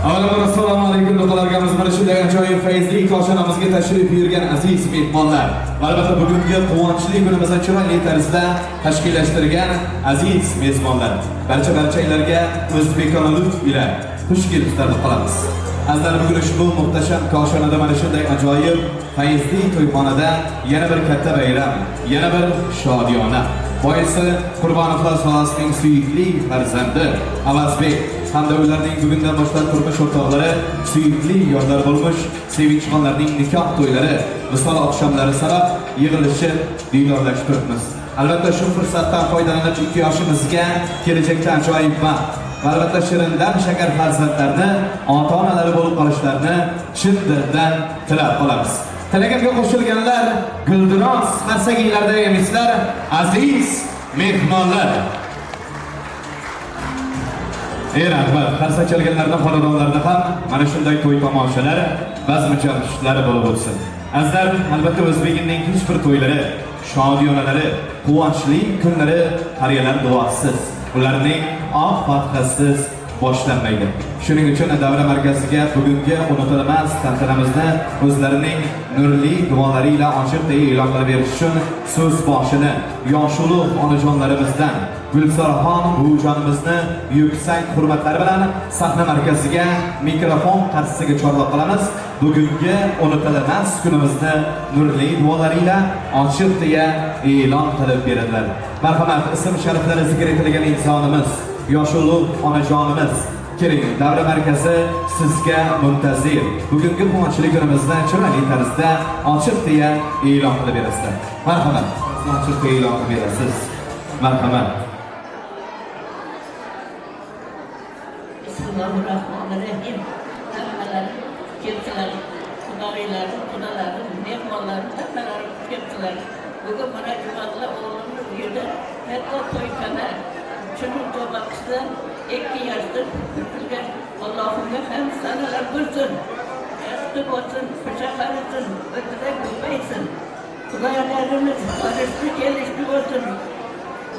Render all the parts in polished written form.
Avvalambor assalomu alaykum do'stlarga, mana shunday ajoyib fayzli koshonamizga tashrif buyurgan aziz mehmonlar. Albatta bugungi quvonchli kunimizni chiroyli tarzda tashkillashtirgan aziz mezbonlar. Barchalarga o'zbekona lutf ila xush kelibsizlar deb qolamiz. Azizlar, bugun ushbu muhtasham koshonada mana shunday ajoyib fayzli to'yxonada yana bir katta bayram, yana bir shodiyona. Boisi Qurbonovlar solasining suyukli farzandi Avazbek hamda ularning bugundan boshlab turmush o'rtoqlari, suyukli yorlar bo'lmuş sevinchxonlarning nikoh to'ylari, misol oqshomlari sabab yig'ilishib, diydorlashtiribmiz. Albatta shu fursatdan foydalanib ikki yoshimizga kelajakda ajoyib vaqt va albatta shirindan shakar farzandlarni ota-onalari bo'lib qolishlarini chin dildan tilab qolamiz. Talagamga qo'shilganlar, guldiroz qarsakiylarda emislar, aziz mehmonlar. Rahmat, qarsak chalganlardan xonadonlarda ham mana shunday to'y tomoshalar, bazm-jalishlar bo'lib o'tsin. Azizlar, albatta o'zbekning hech bir to'ylari, shodiyonalari, quvonchli kunlari qariyalar duosiz, ularning oq fathasiz boshlanmaydi. Shuning uchun davra markaziga bugungi unutilmas tantanamizni o'zlarining nurli duolari ila ochiq e'lon qilib berish uchun so'z boshini yoshulug' onajonlarimizdan Gulsarxon buvijonimizni yuksak hurmatlar bilan sahna markaziga mikrofon qarshisiga chorlab qolamiz. Bugungi unutilmas kunimizni nurli duolari ila ochiq deya e'lon qilib beradilar. Marhamat, ism shariflari zikr etilgan insonimiz, yoshulug' onajonimiz, keling, davra markazi sizga muntazir. Bugungi quvonchli kunimizni chiroyli tarzda ochiq deya e'lon qilib berasizlar. Marhamat, ochiq deya e'lon qilib berasiz. Marhamat. Bismillahirrahmanirrahim. Hammalar keldilar. Xudoylar, xudolar, mehmonlar, hammalar keldilar. Bugun mana jumalar o'g'limni uyida katta to'yxona. Şunun topakçıda 2 yaşdır bütülgen Allah'ımda hem sanalar bulsun, yastık olsun, bıçak arasın, ötüde gülmeysin. Kudaylarımız barışlı gelişli olsun.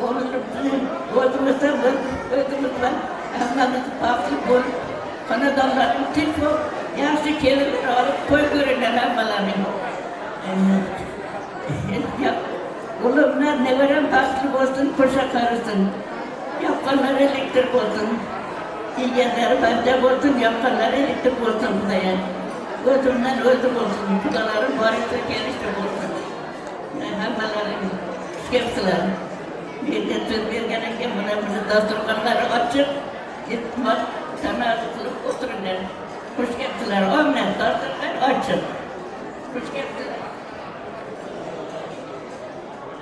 Oğlumuzun gözümüzden ödümüzden Allah'ımız baklı bul. Kanadanların tek o yaşlı kelimeler alıp koy görünen hammalarının. Oğlumlar ne veren baklı olsun, bıçak arasın. Yapkanlar elektrik olsun, yiyenler bende olsun, yapkanlar elektrik olsun Kudaya. Özümden özüm olsun, kudaların barışta gelişti olsun. Hammaların şefsiler. Bir de söz vergenken bunu dasturkanları açıp, gitmek, sana tutulup otururlar. Hoş geldiler, onlar dasturkan açıp. Hoş geldiler.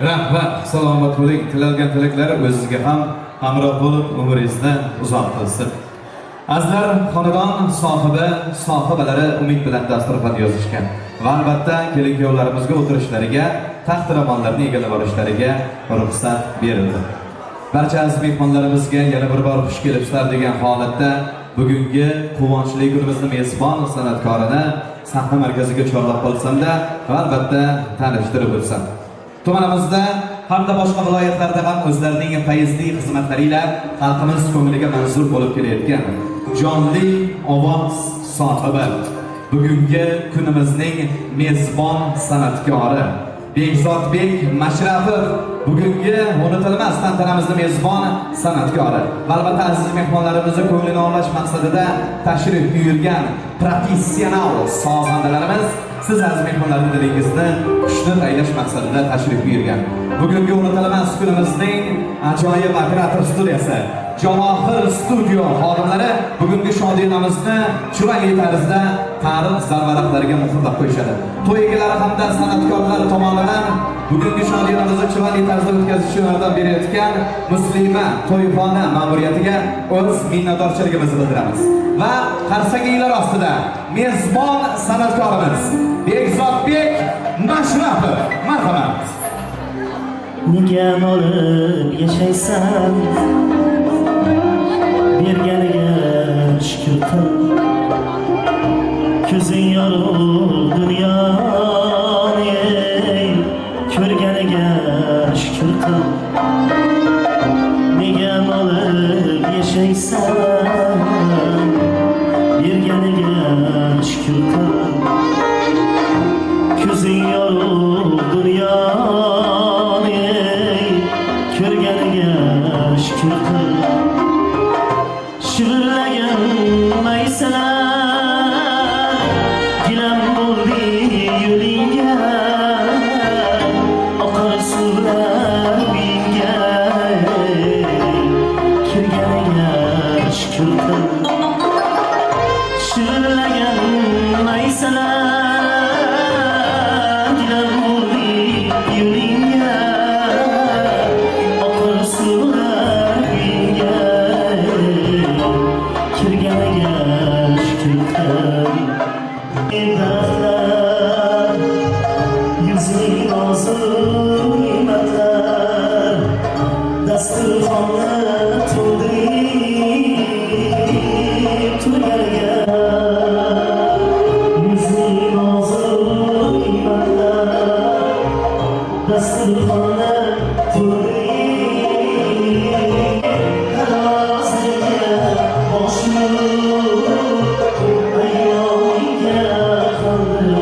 Rahmat, salomat bo'ling. Tilalgan tilaklar o'zingizga ham hamroh bo'lib umringizni uzoq qilsin. Azizlar, xonadon sohibi, sohibalari umid bilan dasturxon yozishgan va albatta kelin-kuyovlarimizga o'tirishlariga, taxt-ramonlarni egallab olishlariga ruxsat berildi. Barcha aziz mehmonlarimizga yana bir bor xush kelibsizlar degan holatda bugungi quvonchli kunimizni mezbon san'atkorini sahna markaziga chorlab qolsam-da va albatta tanishtirib o'tsam. Tumanimizda hamda boshqa viloyatlarda ham o'zlarining fayzli xizmatlariga xalqimiz ko'ngliga manzur bo'lib kelayotgan jonli ovoz sohibi, bugungi kunimizning mezbon san'atkori Bekzodbek Mashrafov bugungi unutilmas tantanamizning mezbon san'atkori va albatta aziz mehmonlarimizni ko'nglini ovlash maqsadida tashrif buyurgan professional sozandalarimiz siz aziz mehmonlarning dilingizni xushnud aylash maqsadida tashrif buyurgan. Bugungi unutilmas kunimizning ajoyib operator studiyasi, Javohir studio xodimlari bugungi shodiyonamizni chiroyli tarzda tarix zarvaraqlariga muhrlab qo'yishadi. To'y egalari hamda san'atkorlar tomonidan bugungi shodiyonamizni chiroyli tarzda o'tkazish uchun yordam berayotgan Muslima to'yxona ma'muriyatiga o'z minnatdorchiligimizni bildiramiz. Va qarsakiylar ostida mezbon san'atkorimiz Bekzodbek Mashrafov. Marhamat. Nega olib yashaysan, berganiga shukr qil. Ko'zing yorug' dunyoni, ko'rganiga shukr qil. Nega olib yashaysan, Kutlagan maysalar gilar urdi yo'lingga, oqar suvlar uyingga, kirganiga shukr qil. Daraxtlar yuzing nozik ne'matlar, dasturxonni to'ldirib turganiga, yuzing nozik ne'matlar, dasturxonni to'ldirib darvozangga boshim ayyomingga qoldir.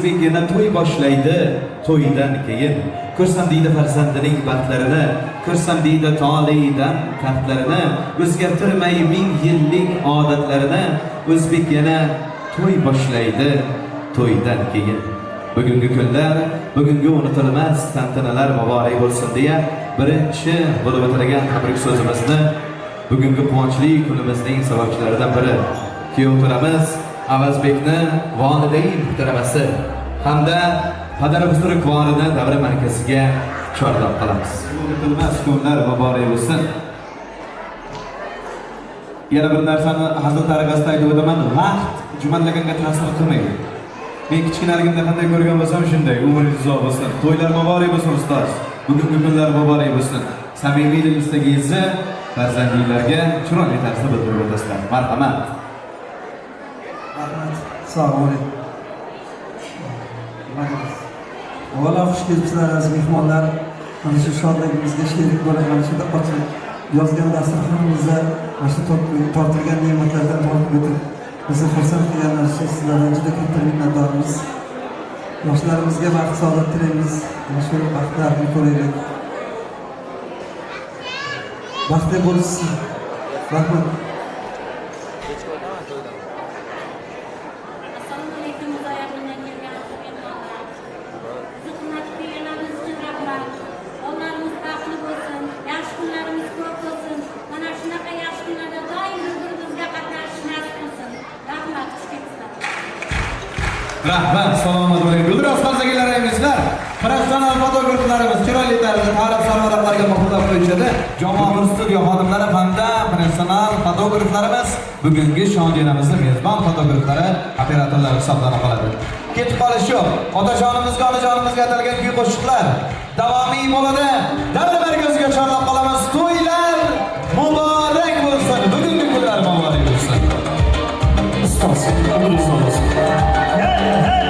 o'zbek yana to'y boshlaydi to'ydan keyin. Ko'rsam deydi farzandining baxtlarini, ko'rsam deydi tolidan taxtlarini, o'zgartirmay ming yillik odatlarini, o'zbek yana to'y boshlaydi to'ydan keyin. Bugungi kunlar, bugungi unutilmas tantanalar muborak bo'lsin deya birinchi bo'lib o'tilgan tabrik so'zimizni bugungi quvonchli kunimizning sababchilaridan biri kuyovto'ramiz Avazbekni volidayn muhtaramasi hamda Padar buzrukvorini davra markaziga chorlab qolamiz. Unutilmas kunlar muborak bo'lsin. Yana bir narsani Hazrat tariqasida aytib o'taman, vaqt jumanlaganga ta'sir qilmaydi. Men kichkinaligimda qanday ko'rgan bo'lsam shunday, umringiz uzoq bo'lsin. To'ylar muborak bo'lsin ustoz. Bugungi kunlar muborak bo'lsin. Samimiy dilishlaringizni farzandinglarga chiroyli tarzda bildirib o'tasizlar. Marhamat. Rahmat. Assalomu alaykum. Avvalo xush kelibsizlar aziz mehmonlar. Mana shu shodligimizga sherik bo'lib, mana shunda ochib yozgan dasturxonimizda mana shu tortilgan ne'matlardan tortib o'tib bizni xursand qilganlar uchun sizlardan juda katta minnatdormiz. Yoshlarimizga baxt saodat tilaymiz. Mana shu baxtlarni ko'raylik. Baxtli bo'lsin. Rahmat. Assalomu alaykum, Xudoyimdan kelgan mehmonlar. Bizni hurmatli kelganlarimiz uchun rahmat. Onlarimiz baxtli bo'lsin, yaxshi kunlarimiz ko'p bo'lsin. Mana shunaqa yaxshi kunlarda doim bir-birimizga qatnashish nasib qilsin. Rahmat, xush kelibsizlar. Rahmat, salomat bo'ling. Guldiroz qarzagillarimiz, professional fotograflarimiz chiroyli tarzda ta'rif sarvarlarga muhrlab qo'yishadi. Jamoamiz studiyo xodimlari hamda professional fotograflarimiz bugungi shonjonamizning mezbon fotograflari, operatorlar hisoblanib qoladi. Ketib qolish yo'q. Otajonimizga, onajonimizga atalgan kuy qo'shiqlar davomiy bo'ladi. Davra markaziga chorlab qolamiz. To'ylar muborak bo'lsin. Bugungi kunlar muborak bo'lsin. Ustoz, umringiz uzoq bo'lsin. Rahmat.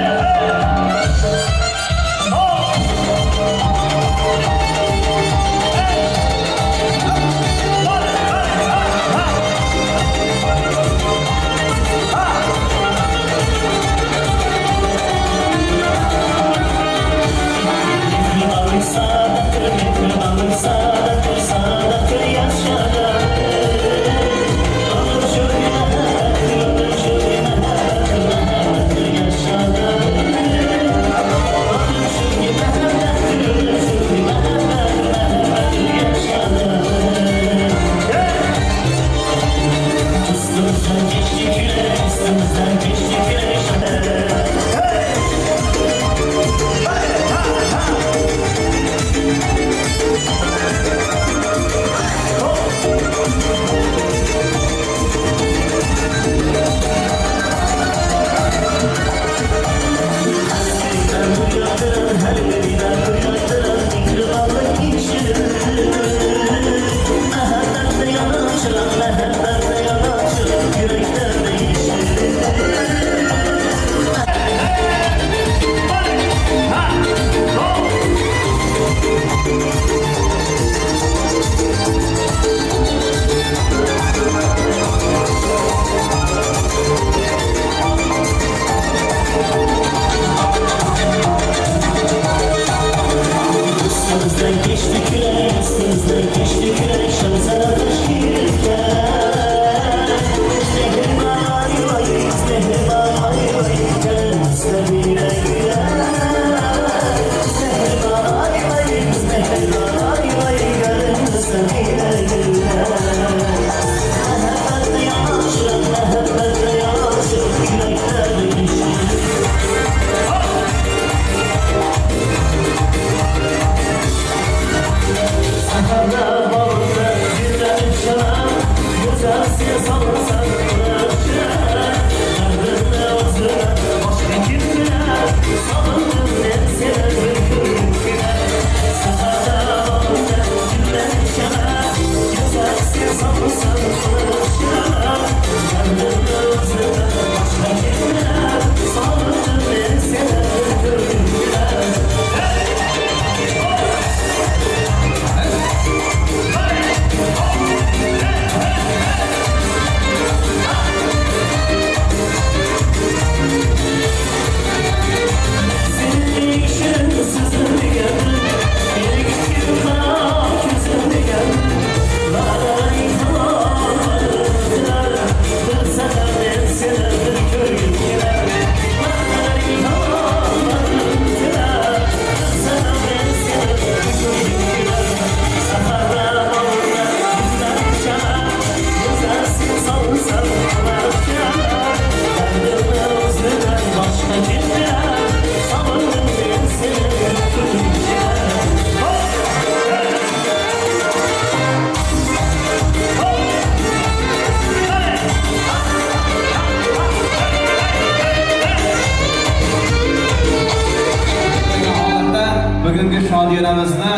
shodiyonamizni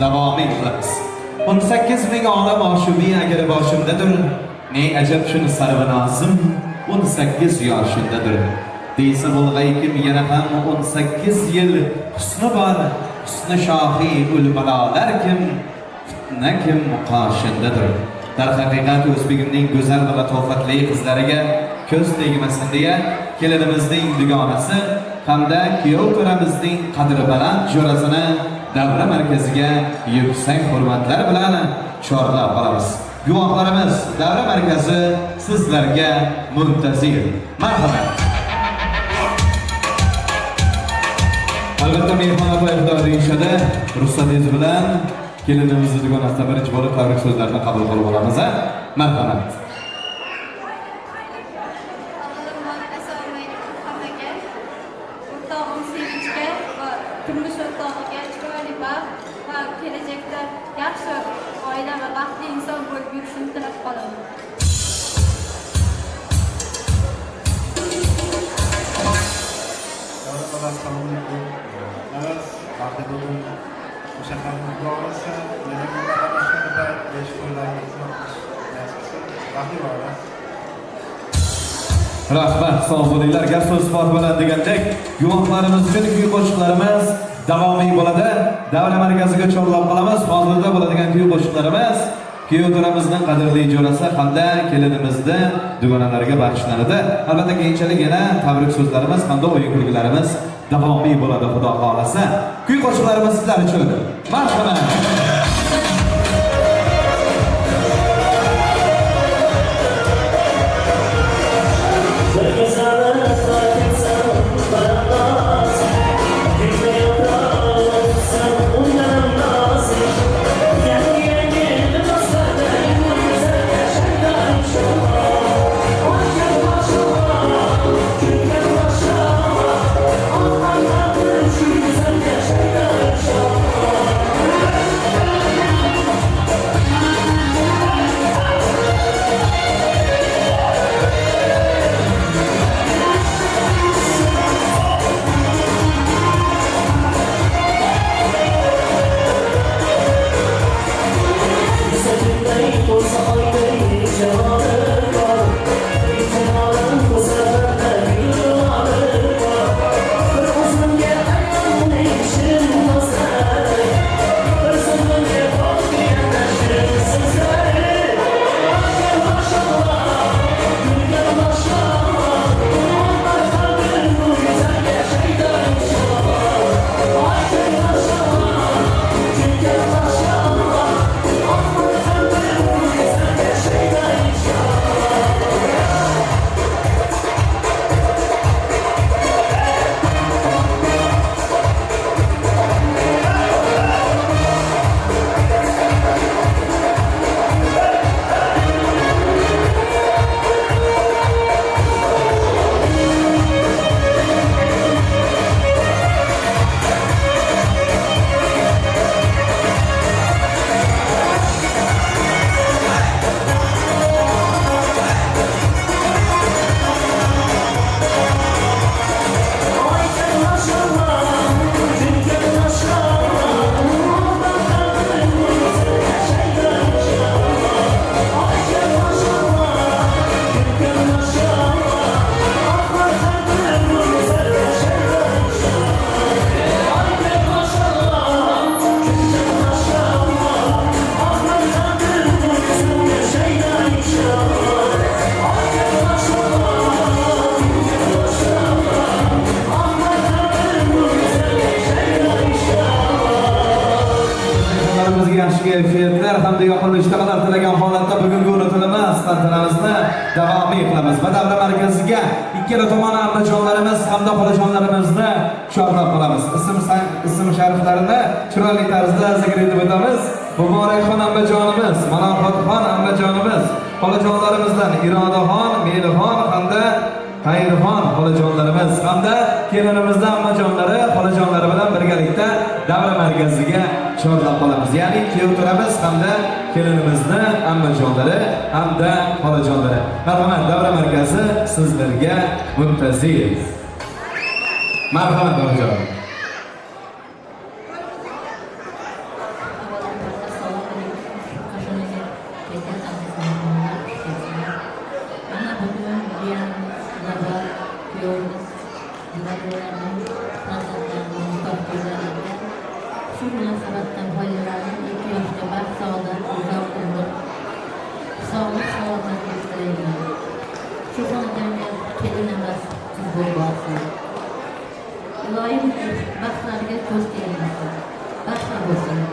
davom ettiramiz. 18 ming olam oshubiy agar boshimdadir, ne ajab shuni sarvanozim 18 yoshimdadir. Deysa bo'lg'aykim yana ham 18 yil husni bor, husni shohi ul balolar kim, fitna kim qoshindadir. Darhaqiqat o'zbegimning go'zal va latofatli qizlariga ko'z tegmasin deya kelinimizning dugonasi hamda kuyov to'ramizning qadri baland jo'rasini davra markaziga yuksak hurmatlar bilan chorlab qolamiz. Guvohlarimiz davra markazi sizlarga muntazir. Marhamat. Albatta mehmon to'yida deyishadi. Ruxsatingiz bilan kelinimizni dugonasidan birinchi bo'lib tabrik so'zlarini qabul qilib olamiz. Marhamat. Turmush o'rtog'iga chiroyli baxt va kelajakda yaxshi oila va baxtli inson bo'lib yurishini tilab qolaman. Assalomu alaykum. Baxtli bo'lin. O'sha qanday duosi, yana bir qanday besh qo'llaringizni baxtli bo'lasiz. Rahmat, sog' bo'linglar. Gap so'z bor bilan degandek, guvohlarimiz uchun kuy qo'shiqlarimiz davomiy bo'ladi. Davra markaziga chorlab qolamiz. Hozirda bo'ladigan kuy qo'shiqlarimiz kuyov to'ramizning qadrli jo'rasi hamda kelinimizni dugonalariga bag'ishlanadi. Albatta keyinchalik yana tabrik so'zlarimiz hamda o'yin kulgilarimiz davomiy bo'ladi, xudo xolasa. Kuy qo'shiqlarimiz sizlar uchun. Marhamat. kayfiyatlar hamda yoqilishda qadar tilagan holatda bugungi unutilmas tantanamizni davomiy qilamiz va davra markaziga ikkala tomon ammajonlarimiz hamda xolajonlarimizni chorlab qolamiz. Ism shariflarini chiroyli tarzda zikr etib o'tamiz. Muborakxon ammajonimiz, Manofatxon ammajonimiz, xolajonlarimizdan Irodaxon, Melixon hamda Xayrixon xolajonlarimiz hamda kelinimizdan ammajonlari, xolajonlari bilan birgalikda davra markaziga chorlab qolamiz. Ya'ni kuyov to'ramiz hamda kelinimizni ammajonlari hamda xolajonlari. Marhamat, davra markazi sizlarga muntazir. Marhamat onajon. kuyovimiz Nurullarning farzandlarining topganlariga shu munosabatdan foydalanib 2 yoshga baxt, saodat, uzoq umr, sog'lik, salomatlik tilayman. Shu xonadonga kelin emas, qiz bo'lib olsin. Iloyim baxtlariga ko'z tegmasin. Baxtli bo'lsin.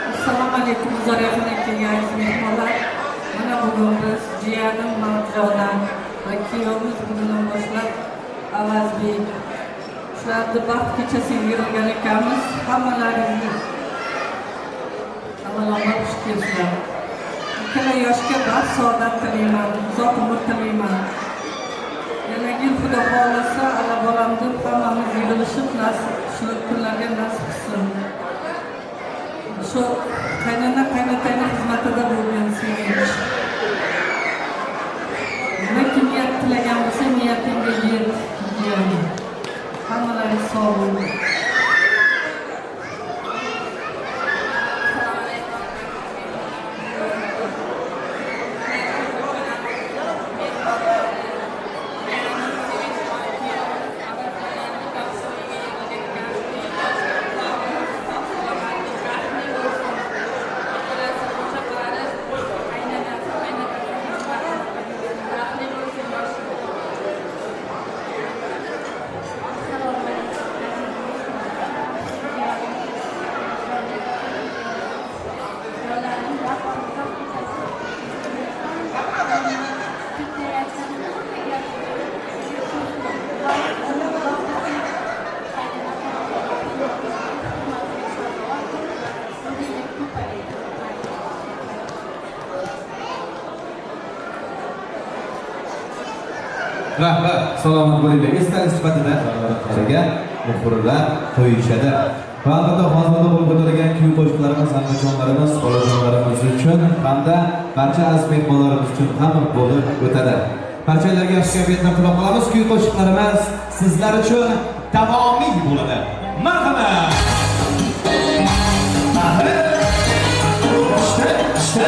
Assalomu alaykum, Zarafdan kelgan aziz mehmonlar. Mana bugun biz jiyanim Marjonan va kuyovimiz bugundan boshlab Avazbek shularni baxt kechasiga yig'ilgan ekanmiz. Hammalaringizni avvalambor xush kelibsizlar. Ikkala yoshga baxt, saodat tilayman, uzoq umr tilayman. Yanagi yil Xudo xohlasa, alla bolam deb hammamiz yig'ilishib shu kunlarga nasib qilsin. Shu qaynona qaynotani xizmatida bo'lgan sevinch. Nima niyat tilagan bo'lsa niyatingga yet. Hammalaringiz sog' bo'ling. Rahmat, salomat bo'linglar. Esdalik sifatida qaragan muxbirlar qo'yishadi. Va albatta hozirda bo'lib o'tadigan kuy qo'shiqlarimiz, andijonlarimiz, bolajonlarimiz uchun hamda barcha aziz mehmonlarimiz uchun ham bo'lib o'tadi. Barchalarga yaxshi kayfiyatni tilab qolamiz. Kuy qo'shiqlarimiz sizlar uchun davomiy bo'ladi. Marhamat. İşte.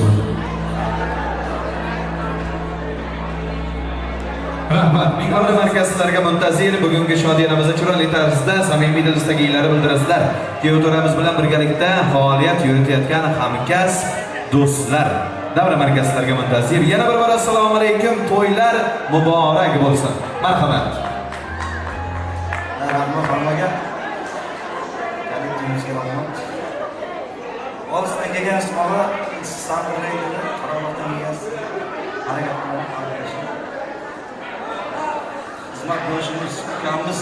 bo'lsin. Rahmat. Ming'oli markazlarga muntazir bugungi shodiyanamizni chiroyli tarzda samimiy dildagiylari bildirasizlar. Kuyovto'ramiz bilan birgalikda faoliyat yuritayotgan hamkasb, do'stlar davra markazlarga muntazir. Yana bir bor assalomu alaykum. To'ylar muborak bo'lsin. Marhamat. Rahmat hammaga. Kalendimizga rahmat. Olisdan kelgan samoa sabrlaydi, qaroqdan yeyasiz. Harakat qilib arkadaşlar. Xizmat bo'lishimiz ukammiz.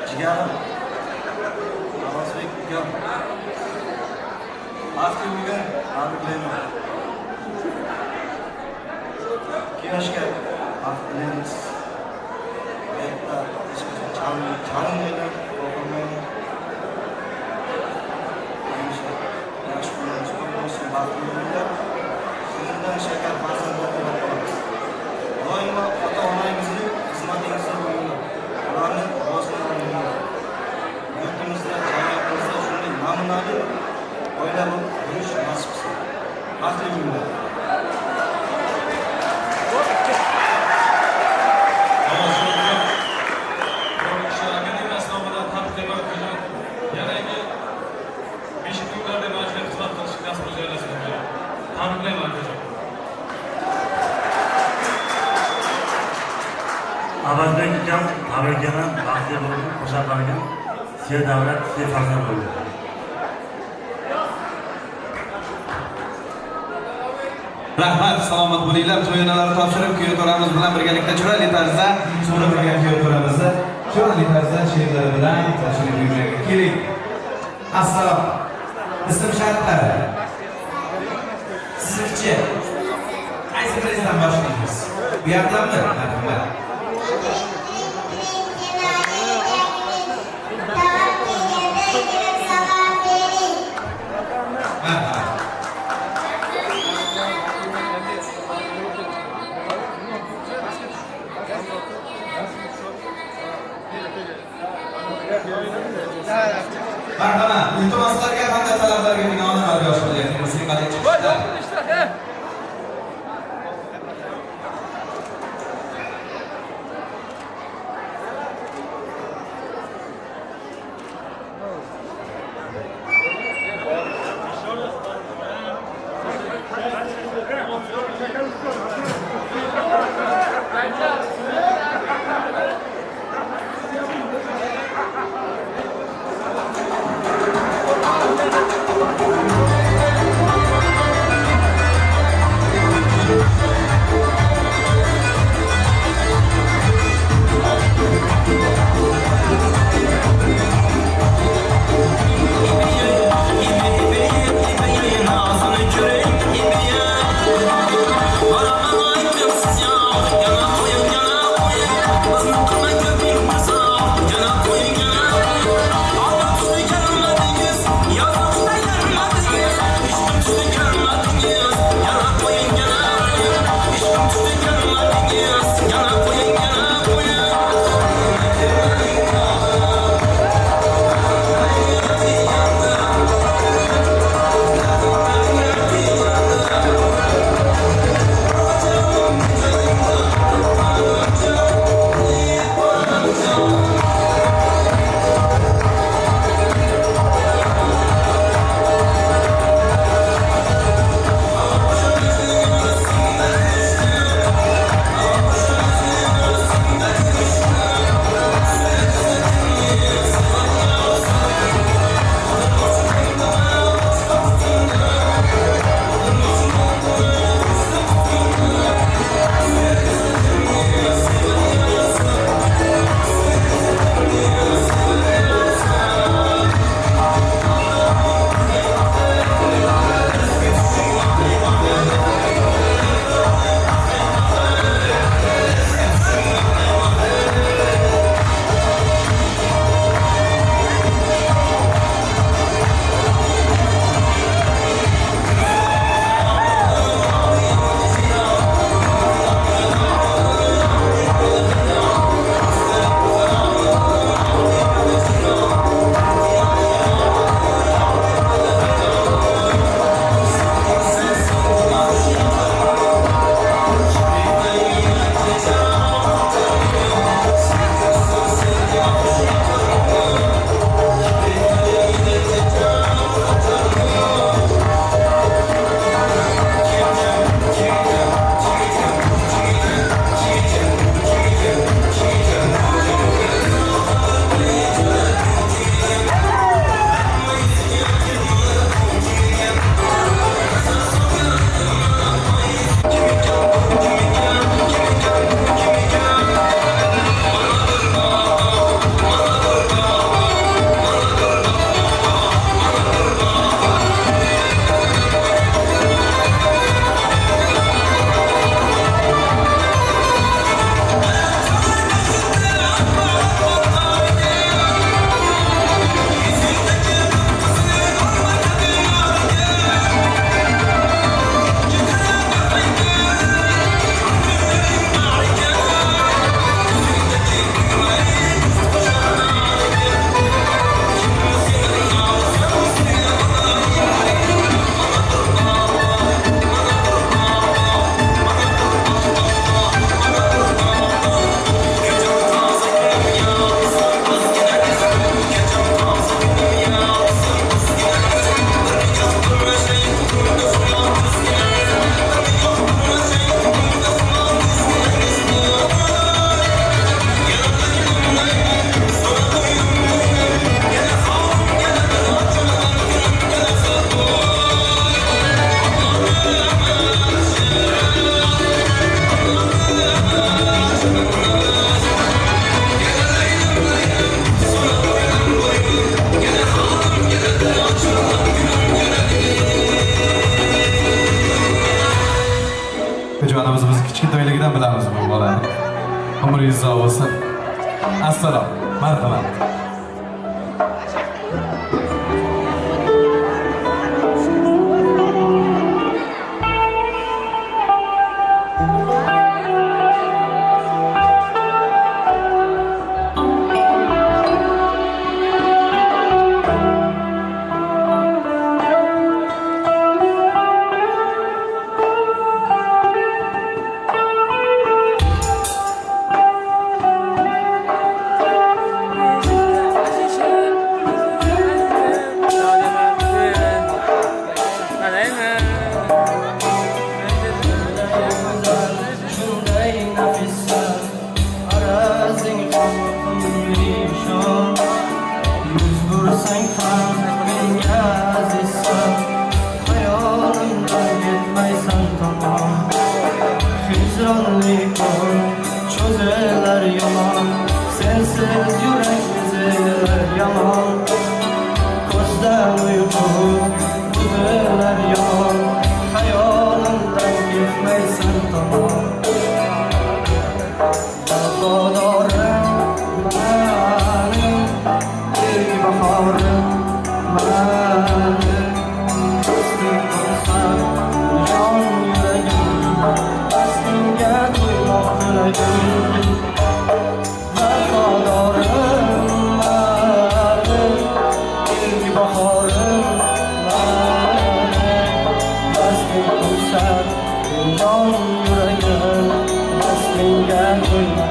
Jigarim. Namazbek ukam. Afti bugun tabriklayman. Kiyashga aftilaymiz. Chalinmaylar, qo'rqmaylar. Yaxshi kunlarimiz ko'p bo'lsin, baxtli bo'linglar. Sizlardan shakar farzandlar tilab qolamiz. Doimo ota-onangizning xizmatingizda bo'linglar. Ularni rostdan olinglar. Yurtimizda, jamiyatimizda shunday namunali oila bo'lib yurish nasib qilsin. Baxtli bo'linglar. Avazbek ukam tabriklagan baxtli bo'ldi, qo'shiqlarga siz davlat, siz farzand bo'ldi. Rahmat, salomat bo'linglar. To'yinalar topshirib kuyovto'ramiz bilan birgalikda chiroyli tarzda so'ragan kuyovto'ramizni chiroyli tarzda she'rlari bilan tashrif buyurishga keling. Assalom. Ism shartlar. Sizchi qaysi biringizdan boshlaymiz? Bu yoqdanmi? Marhamat. Marhamat, iltimoslarga hamda talablarga binoan amalga oshirilayotgan musiqali chiqishlar. Kichkintoyligidan bilamiz bu bolani. Umringiz uzoq bo'lsin. Assalom. Marhamat. Çözeler yaman, sensiz yürek bizeler yaman. Gözden uyku, güzeler yaman, hayalımdan gitmeysen tamam. Kadarım benim, bir baharım benim. Üstün olsan can yüreğim, aslında duymak yüreğim. Kadarım benim, bir baharım benim. Üstün olsan can yüreğim, aslında duymak yüreğim.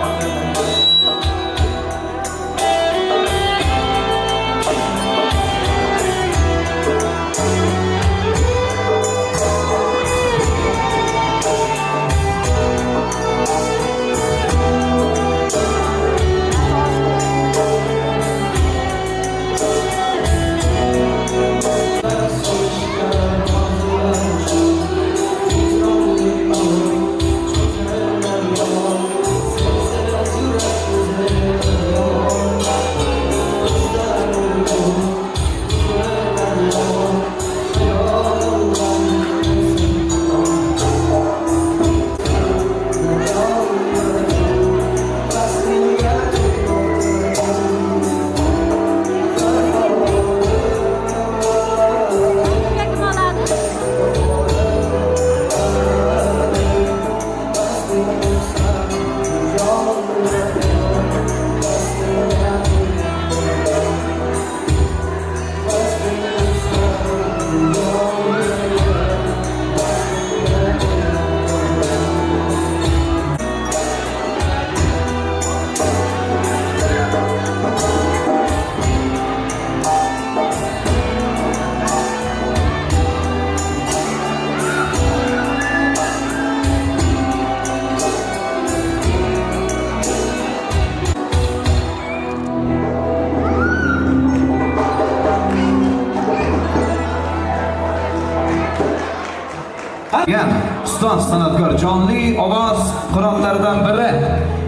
Ustoz san'atkor jonli ovoz qiroqlaridan biri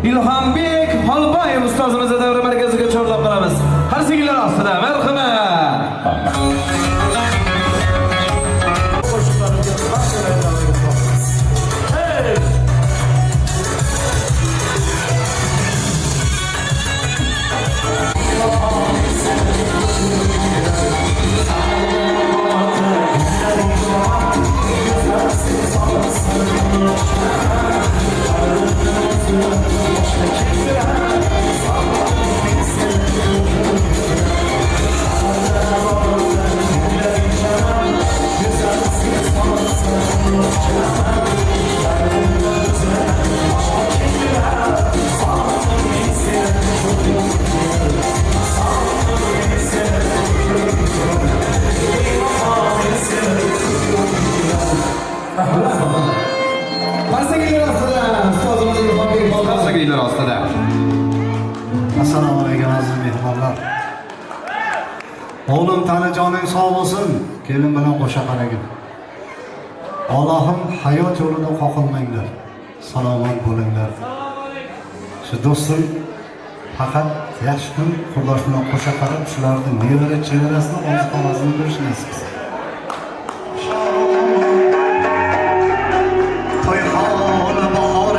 Ilhombek Xolboyev ustozimizni davra markaziga chorlab qolamiz. Har singillar ostida marhamat. Assalomu alaykum aziz mehmonlar. Oğlum tanajoning sog' bo'lsin, kelin bilan qo'sha qaragin. Allohim hayot yo'lida qoqilmanglar. Salomat bo'linglar. Shu do'stim faqat yaxshi kun Xudosh bilan qo'sha qarab shularning nevara chegarasini oziq-ovozini bilish nasib. To'yxona bahor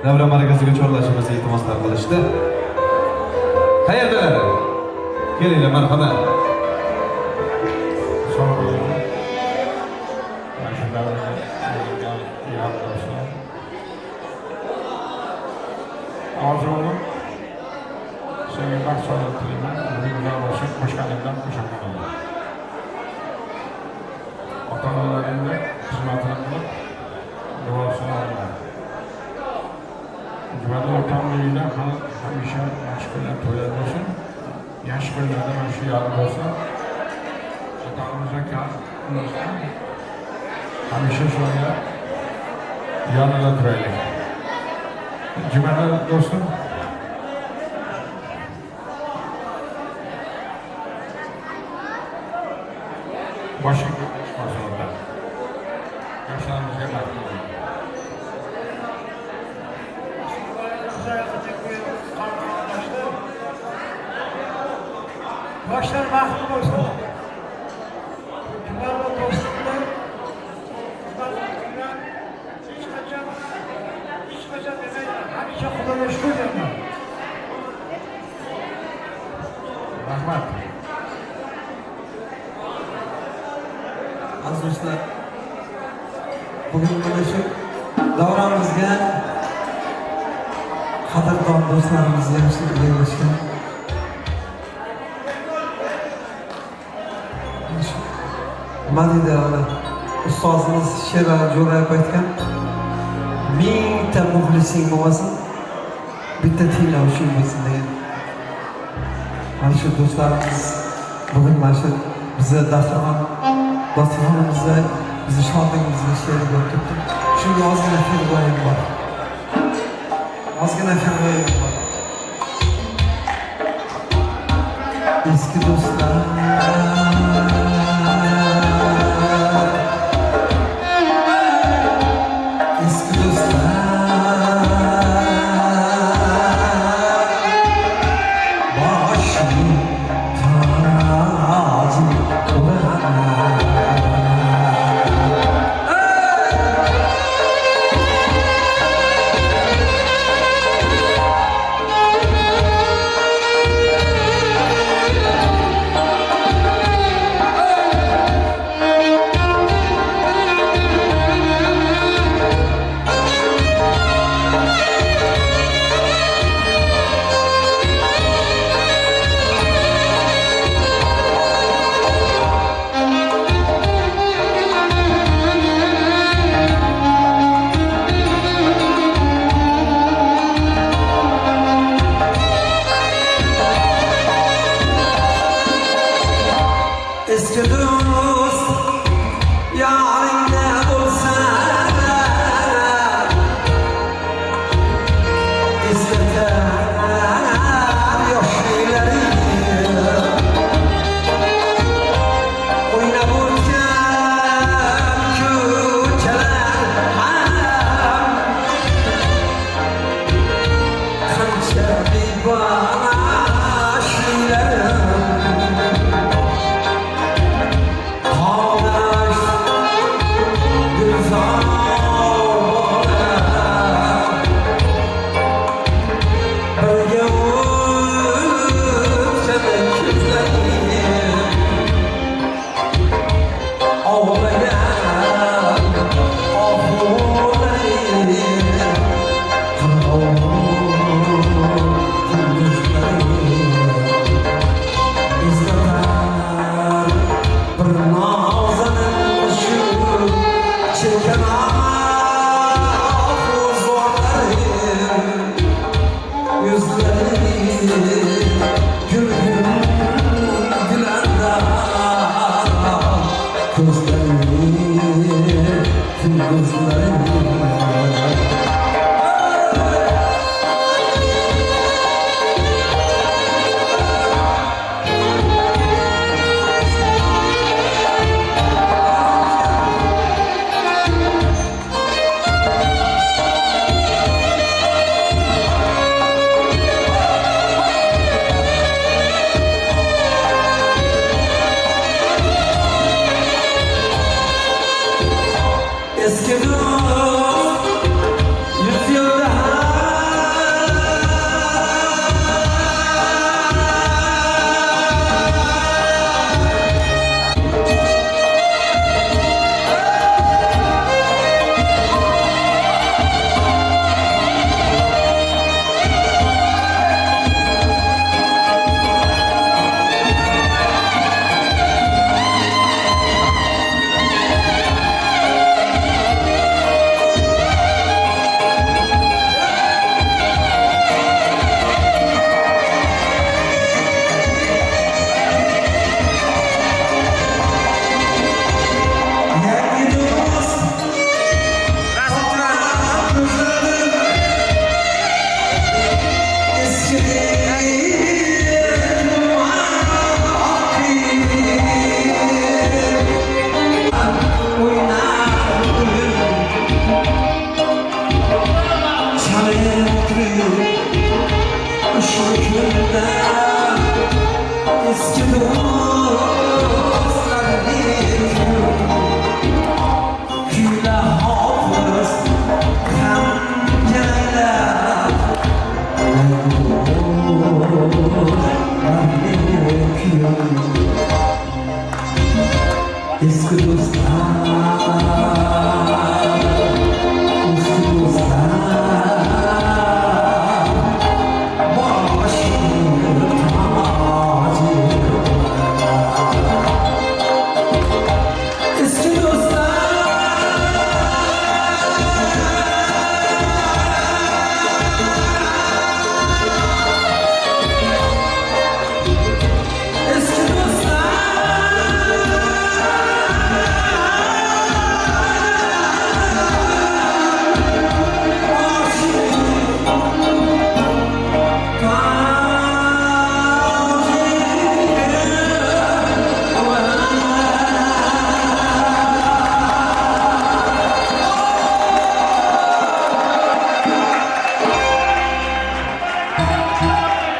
davra markaziga chorlashimizga iltimoslar qilishdi. Qayerdalar? Kelinglar, marhamat. Orzularim senga baxt saodat tilayman. Umidlar bo'lsin, qo'shganingdan qo'shaqman olaman. Ota-onalaringga xizmatini qilib, duosini olaman. Jumada o'rtamli uyda hamisha yaxshi kunlar to'ylar bo'lsin. Yaxshi kunlarda mana shu yarim bo'lsin. Ota-onamizga kam hamisha shunga yonida turaylik. Jumada do'stim, boshingga chiqmasin. Yoshlarimizga baxt tilayman. Yoshlar baxtli bo'lsin. Jumada do'stliklar, hech qachon demayman. Hamisha Xudoga shukr deyman. Rahmat. Aziz do'stlar, bugun mana shu davramizga qadrdon do'stlarimiz yig'ilishgan. Nima deydi ona? Ustozimiz Sherali Jo'rayev aytgan, mingta muxlising bo'lmasin, bitta tinglovching bo'lsin degan. Mana shu do'stlarimiz bugun mana shu bizni dasturxonimizda bizni shodligimizga sherik bo'lib turibdi. Shunga ozgina firgoyim bor. Eski do'stlar,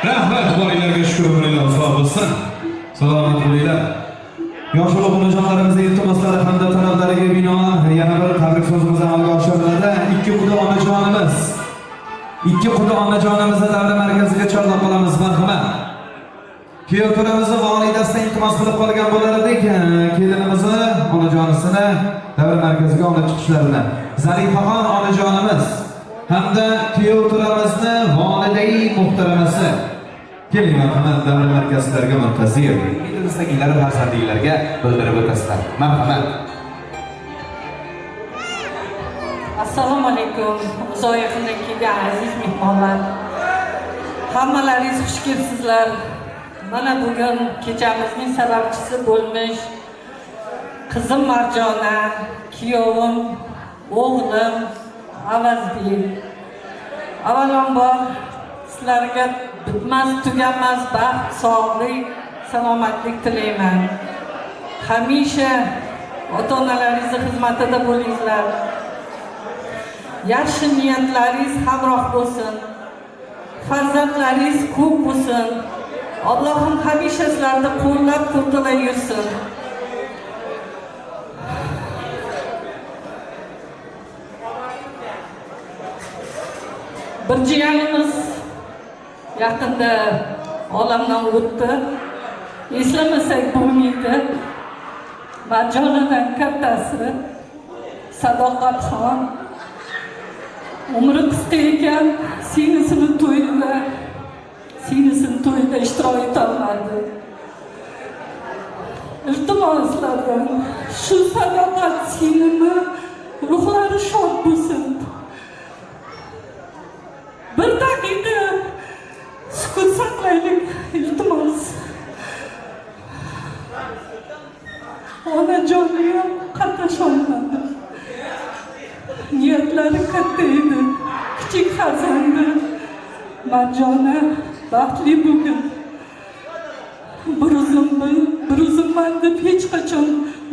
Rahmat, borilarga shukr bo'linglar, sog' bo'lsin. Salomat bo'linglar. Yosh onajonlarimizning iltimoslari hamda talablariga binoan yana bir tabrik so'zimiz amalga oshiriladi. Ikki Xudo onajonimiz. Ikki Xudo onajonimizni davra markaziga chorlab qolamiz, marhamat. Kuyov to'ramizni volidasidan iltimos qilib qolgan bo'lar edik. Kelinimizni, onajonisini davra markaziga olib chiqishlarini. Zarifaxon onajonimiz hamda kuyov to'ramizni volidai muhtaramasi. Keling, marhamat, davra markazlariga muntazir. Bizdagilar farzandlilarga bildirib o'tasizlar. Marhamat. Assalomu alaykum. Uzoq yaqindan kelgan aziz mehmonlar. Hammalaringiz xush kelibsizlar. Mana bugun kechamizning sababchisi bo'lmish qizim Marjona, kuyovim, o'g'lim Avazbek. Avvalambor sizlarga bitmas tuganmas baxt, sog'lik, salomatlik tilayman. Hamisha ota-onalaringiz xizmatida bo'linglar. Yaxshi niyatlaringiz hamroh bo'lsin. Farzandlaringiz ko'p bo'lsin. Allohim hamisha sizlarni qo'llab-quvvatlab yursin. Bir jiyanimiz yaqinda olamdan o'tdi. Eslamasak bo'lmaydi. Marjonadan kattasi Sadoqatxon. Umri qisqa ekan, singlisini to'yida ishtirok etolmadi. Iltimoslardan shu Sadoqat singlimi ruhlari shod bo'lsin. Bir daqiqa sukut saqlaylik, iltimos. Onajoni ham qatnasholmadi. Niyatlari katta edi. Kichik farzandi Marjona baxtli bugun. Bir o'zimman deb hech qachon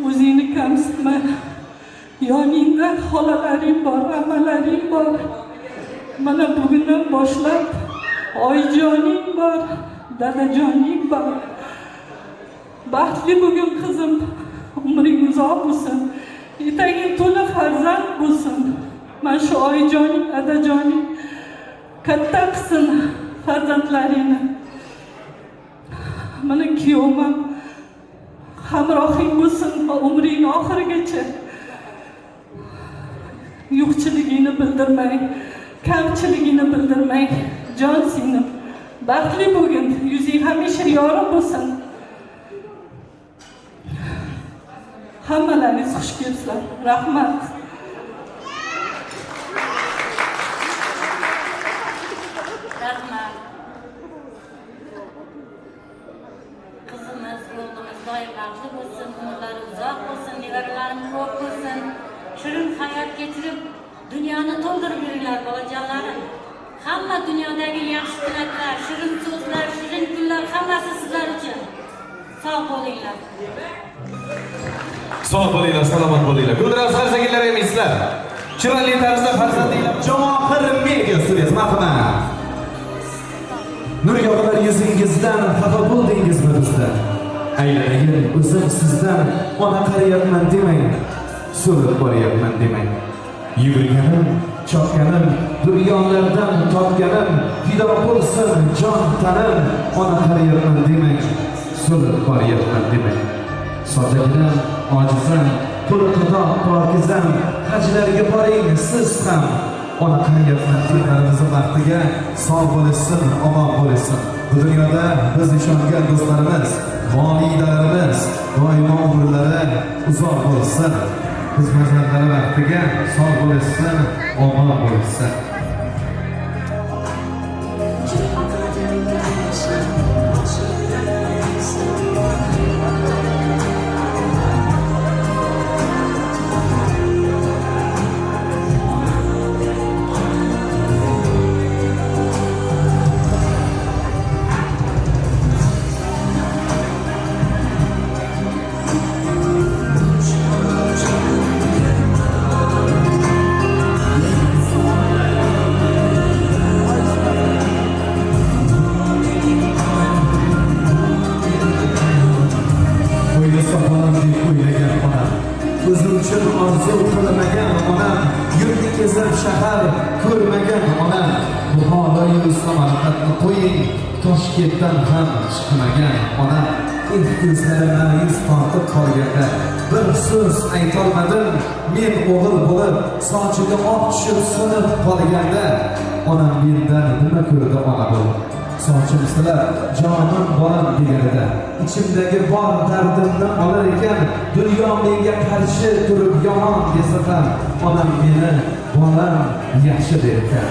o'zingni kamsitma. Yoningda xolalaring bor, amalaring bor. Mana bugundan boshlab oyijoning bor, dadajoning bor. Baxtli bugun qizim, umring uzoq bo'lsin. Etaging to'la farzand bo'lsin. Mana shu oyijoning, dadajoning katta qilsin farzandlaringni. Mana kuyovim hamrohing bo'lsin umring oxirigacha. Yo'qchiligingni bildirmay, kamchiligini bildirmay, jon sinib, baxtli bo'lgin, yuzing hamisha yorug' bo'lsin. Hammalaringiz xush kelibsizlar. Rahmat. Rahmat. Qizimiz, o'g'limiz doim baxtli bo'lsin, umrlari uzoq bo'lsin, nevaralarim ko'p bo'lsin. Shirin hayot kechirib, dunyoni to'ldirib yuringlar, bolajonlarim. Hamma dunyodagi yaxshi tilaklar, shirin so'zlar, shirin kunlar hammasi sizlar uchun. Sog' bo'linglar. Sog' bo'linglar, salomat bo'linglar. Guldiraz qarsakillar emaysizlar. chiroyli tarzda farzandinglar Javohir Media studiyasi marhamat. Nur yog'lar yuzingizdan xafa bo'ldingizmi bizdan? Aylanagin o'zim sizdan ona qarayapman demang, so'rib boryapman demang. Yugurganim, chopganim, dunyolardan topganim, fido bo'lsin jon tanim, ona qarayapman demang, so'rib boryapman demang. Soddagidan ojizam, to'liqqido pokizam, hajlarga boring siz ham. Ona qarayapman deganimizni vaqtiga sog' bo'lsin, omon bo'lsin. Bu dunyoda biz ishongan do'stlarimiz, validalarimiz doimo umrlari uzoq bo'lsin. Biz farzandlari vaqtiga sog' bo'lsin, omon bo'lsin. O'zim uchun orzu qilmagan onam, yurtni kezib shahar ko'rmagan onam. Buxoroyu Samarqandni qo'ying, Toshkentdan ham chiqmagan onam. Ko'zlari ma'yus tortib qolganda bir so'z aytolmadim, men o'g'il bo'lib sochiga oq tushib so'nib qolganda onam mendan nima ko'rdi ona bo'lib? Sochim silab jonim bolam deganida ichimdagi bor dardimni olar ekan, dunyo menga qarshi turib yomon desa ham onam meni bolam yaxshi der ekan.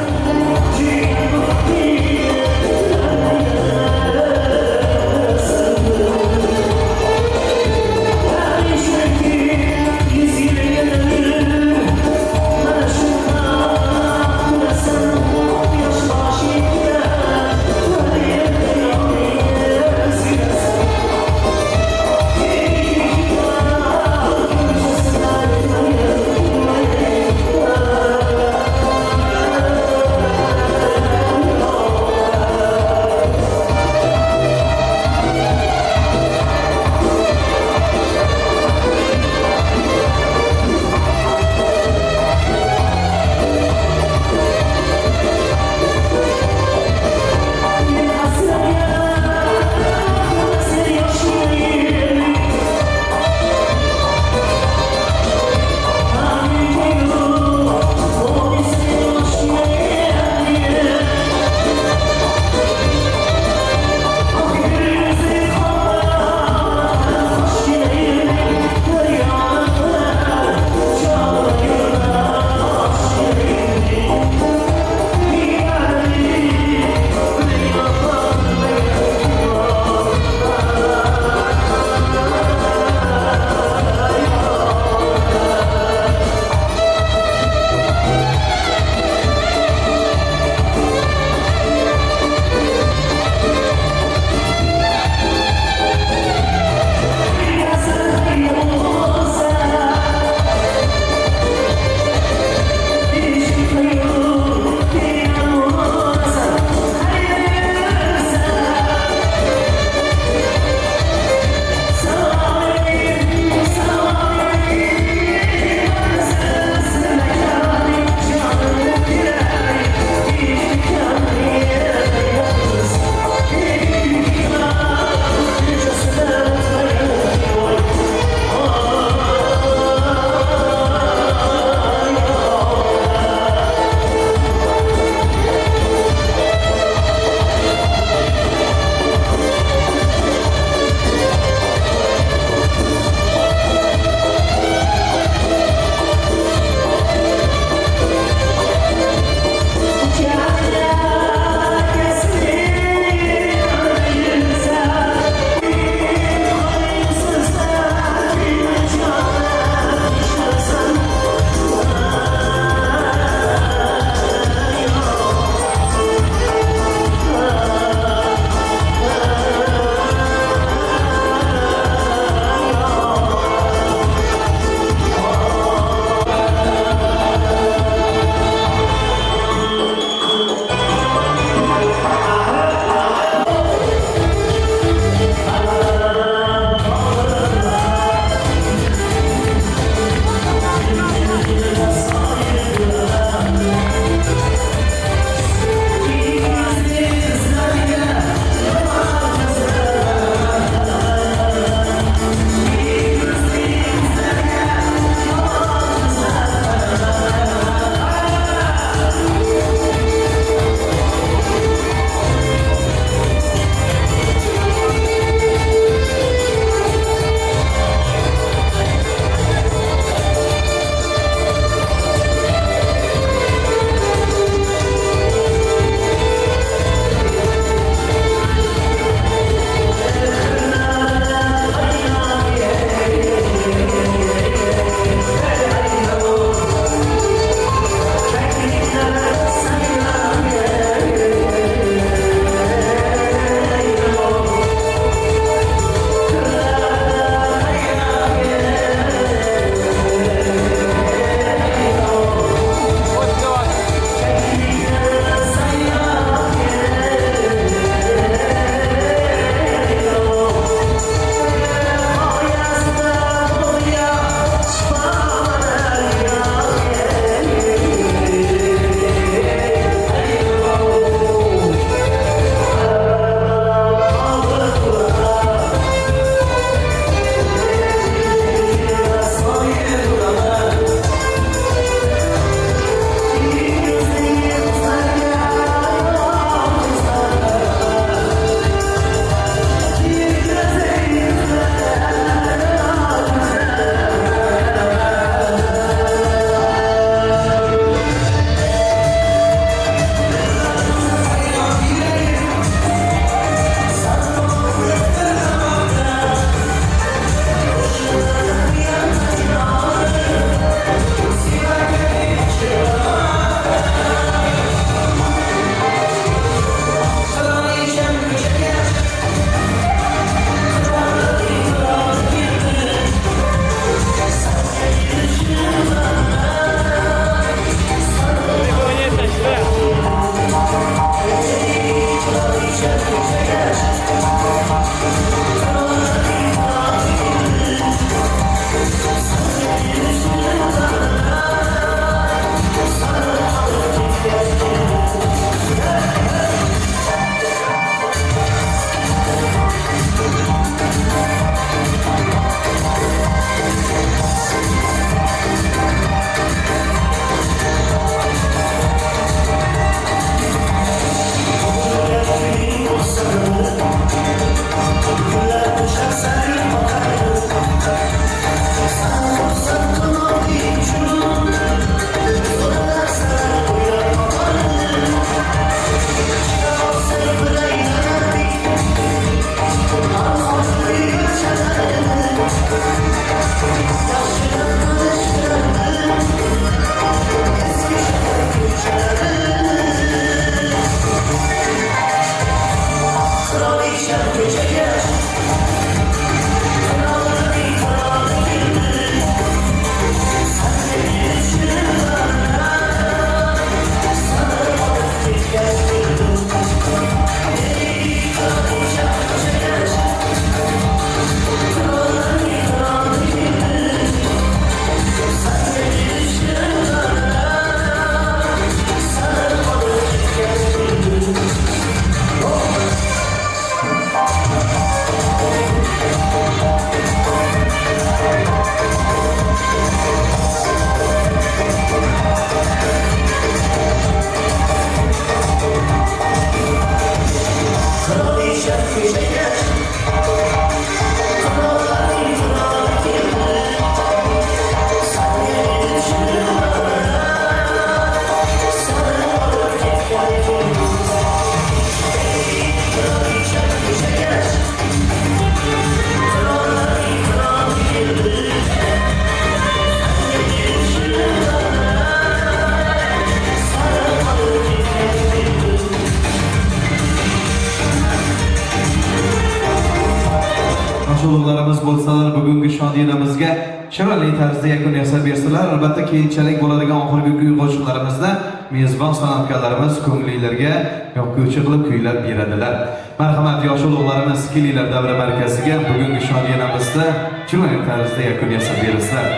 bo'lsalar, bugungi shodiyonamizga chiroyli tarzda yakun yasab bersalar, albatta keyinchalik bo'ladigan oxirgi kuy qo'shiqlarimizda mezbon san'atkorlarimiz ko'ngillarga yoquvchi qilib kuylab beradilar. Marhamat, yosh ulug'larimiz Kililar davra markaziga bugungi shodiyonamizda chiroyli tarzda yakun yasab berasizlar.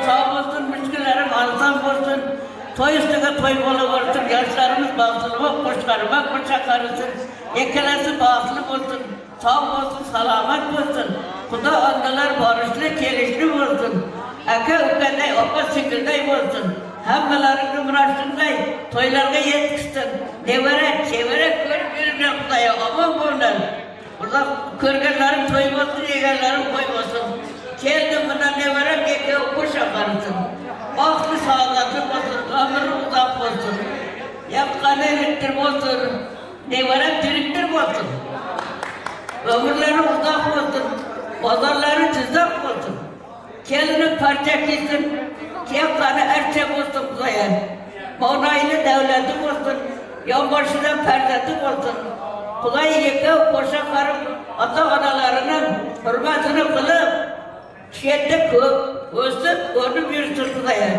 Sağ olsun, müşkillerim arzan olsun. Toy üstüne toy bolu olsun. Yaşlarımız bağlılığa koşkarıma koşakarısın. Ekelesi bağlı olsun. Sağ olsun, salamat olsun. Kuda anneler barışlı, kelişli olsun. Eke ukenday, opa sikirday olsun. Hemmelerin numaraşınday, toylarga yetkistin. Devere, çevere, görüp yürüne kudaya. Aman bundan. Burada körgenlerin toy olsun, yegenlerin koy olsun. Geldim buna ne verem ki koşakarısın. Baklı sağlatı olsun, ömrü uzak olsun. Yapkanı erittir olsun. Ne verem diriktir olsun. Ömürleri uzak olsun. Pazarları tızak olsun. Kelini parça gitsin. Yapkanı erçek olsun kuzaya. Monaylı devletim olsun. Yanbaşıdan perdetim olsun. Kuzayı yıkıp koşakarım. Ata-analarının hürmetini kılıp şehirde köp, ölsün, önüm yürüsün kuzaya.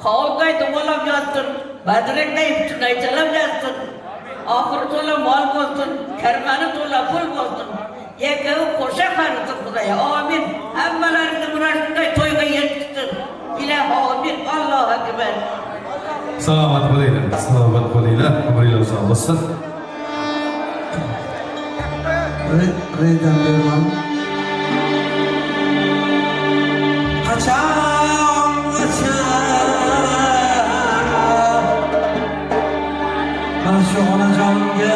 Kavgay dumalam yazsın, bedrekle ipçinay çalam yazsın. Ahır tola mal olsun, kermanı tola pul olsun. Yekıp koşakarısın kuzaya. Amin. Hemmelerini mıraşınday toyga yetişsin. İlah amin. Allah'a ekber. Salomat bo'linglar, salomat bo'linglar. Umringiz uzoq bo'lsin. Reydan berman. Mana shu onajonimga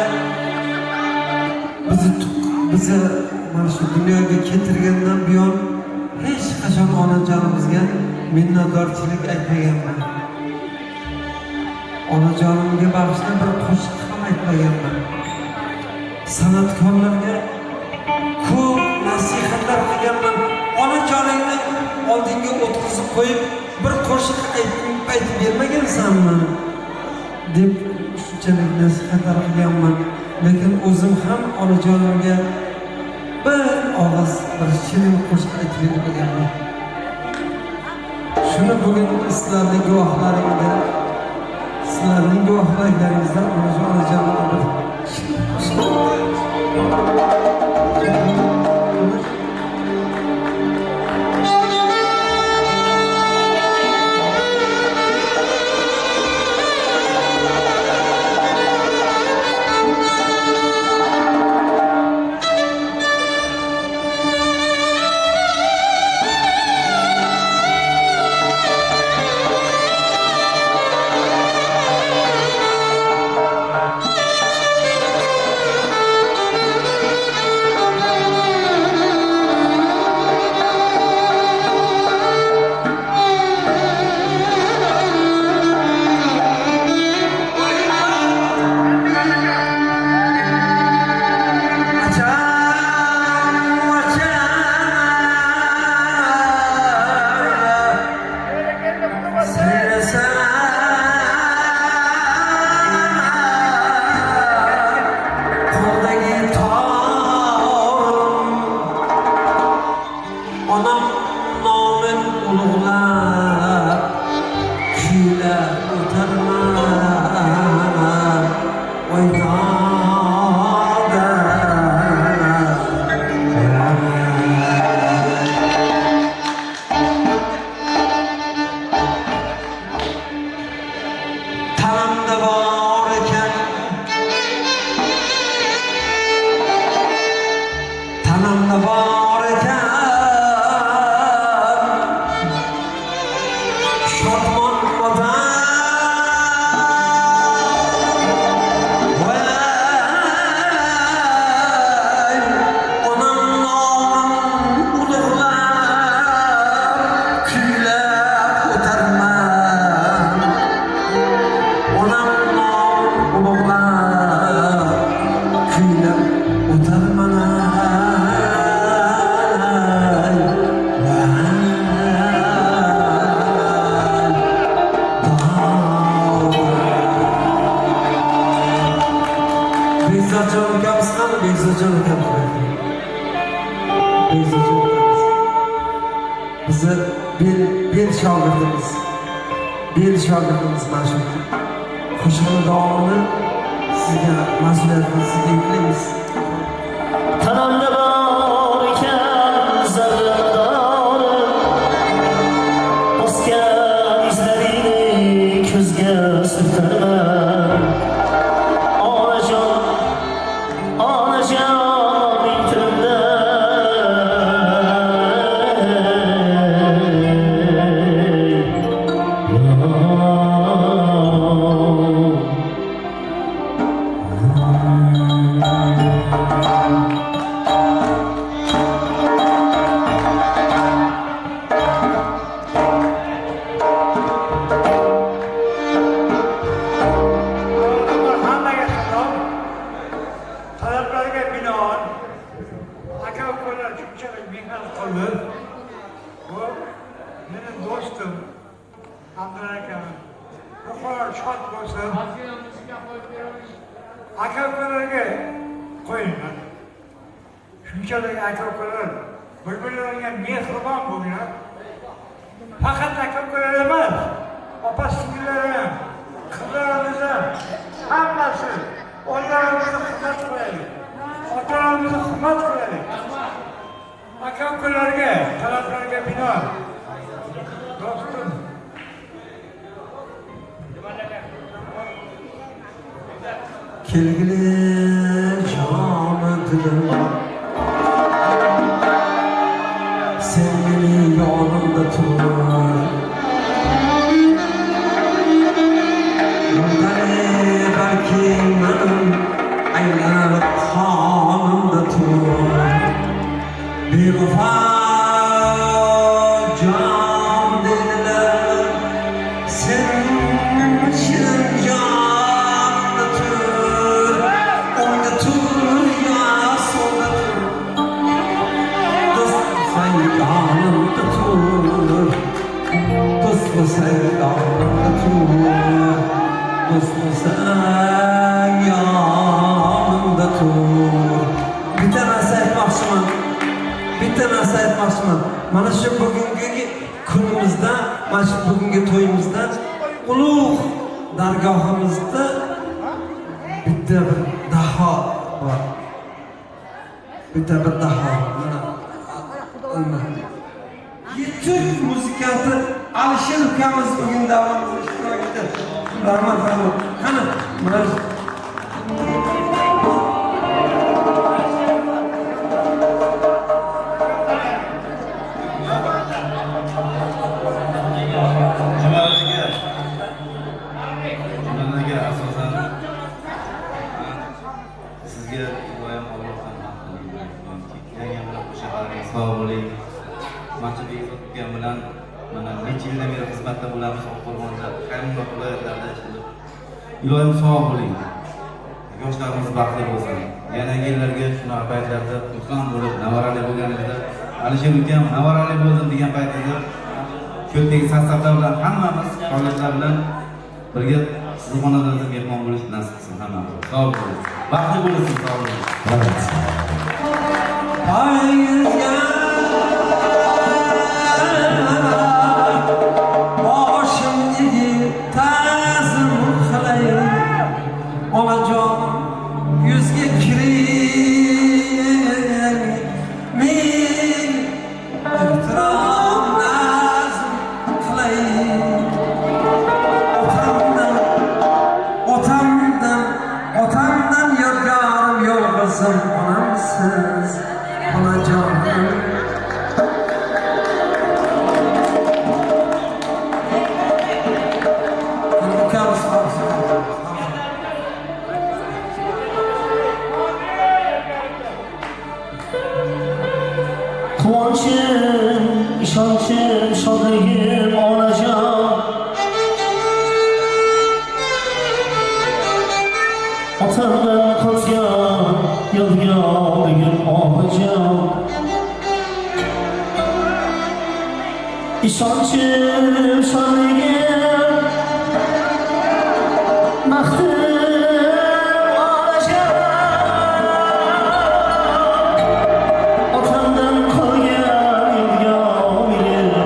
bizni mana shu dunyoga keltirgandan buyon hech qachon onajonimizga minnatdorchilik aytmaganman. Onajonimga bag'ishlab bir qo'shiq ham aytmaganman. San'atkorlarga ko'p nasihatlar qilganman. Onajoningni oldinga o'tkazib qo'yib, bir qo'shiq aytib bermagansanmi deb shunchalik nasihatlar qilganman. Lekin o'zim ham onajonimga bir og'iz bir shirin qo'shiq aytib bermaganman. Shuni bugun sizlarning guvohlaringda, sizlarning guvohlaringizda mana shu onajonimga bir shirin qo'shiq Bekzodjon ukamiz qani? Bekzodjon ukamiz. Bekzodjon ukamiz. bizni bel shogirdimiz mana shu qo'shiqni davomini sizga mas'uliyatni sizga yuklaymiz. Tanamda bor ekan zarradori, bosgan izlaringni ko'zga surtarman. Onajon, ming tilimda hammaga salom. Talablarga binoan aka-ukalar shunchalik mehnat qildi. Bu mening do'stim Abdul akam. Ruhlar shod bo'lsin. Aka-ukalarga qo'yinglar. Shunchalik aka-ukalar bir-birlariga mehribon bo'linglar. Faqat aka-ukalar emas, opa-singillar ham, qizlarimiz ham hammasi onlarimizni hurmat qilaylik. Otalarimizni hurmat qilaylik. Aka-ukalarga, talablarga binoan do'stim Kelgili joni dilim, sen mening yonimda tur. Balki mening aylanib qonimda tur. Bevafo jon dedilar, sening shirin jonimda tur. O'ngda tur ya so'lda tur. Do'st bo'lsang yonimda tur. Do'st bo'lsang yonimda tur. Do'st bo'lsang yonimda tur. Bitta narsa aytmoqchiman. Mana shu bugungi kunimizda, mana shu bugungi to'yimizda ulug' dargohimizda bitta bir daho bor. Türk muzikanti Alisher ukamiz bugun davomida ishtirok etdi. Rahmat. Qani, mana Jumlaga asosan sizga duoyam Allohdan yangi bilan qo'shaqaringiz sog' bo'ling. Masjid o'tgan bilan mana necha yildan beri xizmatda bo'lamiz Oqqo'rg'onda, Qaymoq viloyatlarida ishlab. Iloyim sog' bo'ling. Yoshlarimiz baxtli bo'lsin. Yangi yillarga shunaqa paytlarda xursand bo'lib, navarali bo'lganingizda Alisher ukam navarali bo'ldim degan paytingizda ko'ldagi sastavlar bilan hammamiz shogirdlar bilan birga sizni xonadoningizda mehmon bo'lish nasib qilsin hammamiz. Sog' bo'ling. Baxtli bo'lsin, sog' bo'ling. Onajon yuzga kiring, men ehtirom nazm qilay. Otamdan yodgorim yolg'izim onamsiz, onajonim. Quvonchim, ishonchim, shodligim onajon. Otamdan qolgan yodgorim onajon. Ishonchim, shodligim, baxtim onajon. Otamdan qolgan yodgorim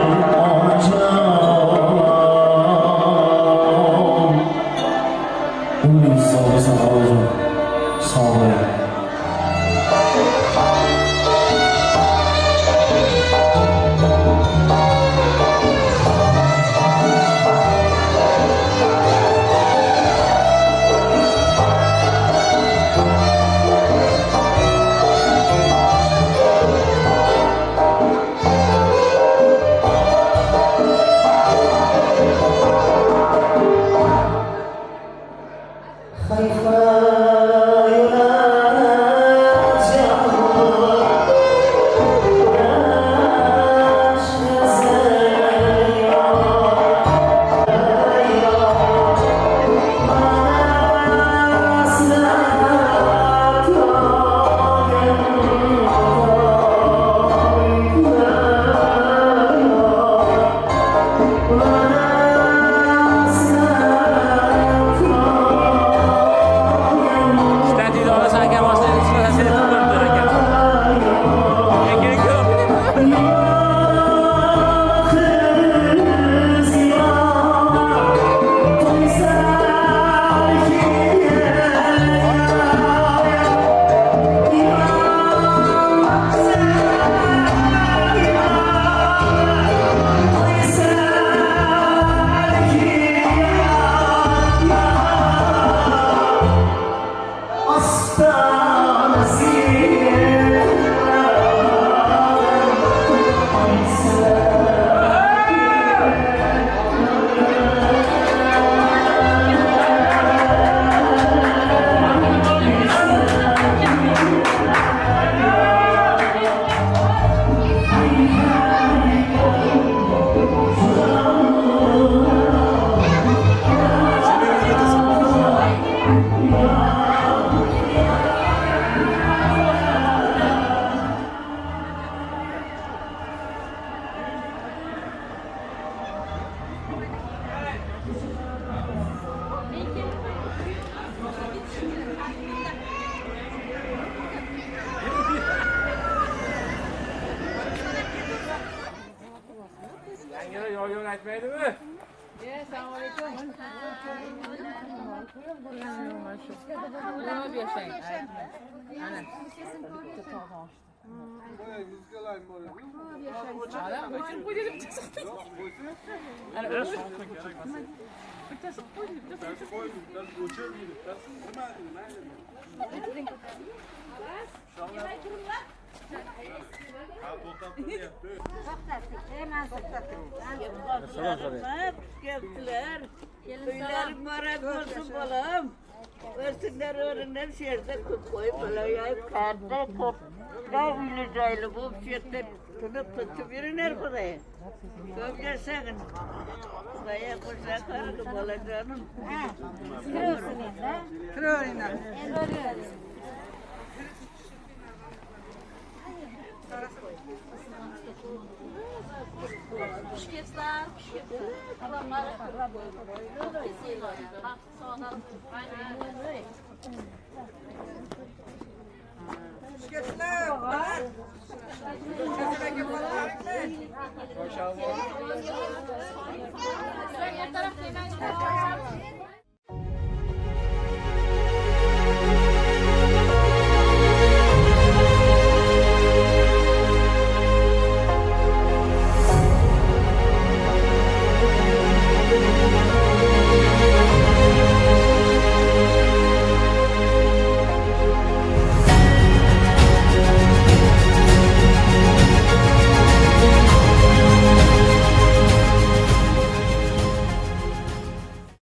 Geldiler. Köylerim merak olsun balam. Versinler öğrenler şehirde kut koyup böyle yayıp kağıtta kut. Ne ünlü caylı bu şehirde tutup tutup yürünler buraya. Çok yaşayın. Buraya kuşa karılı bala canım. Kırıyorsun ya. Kırıyor inan.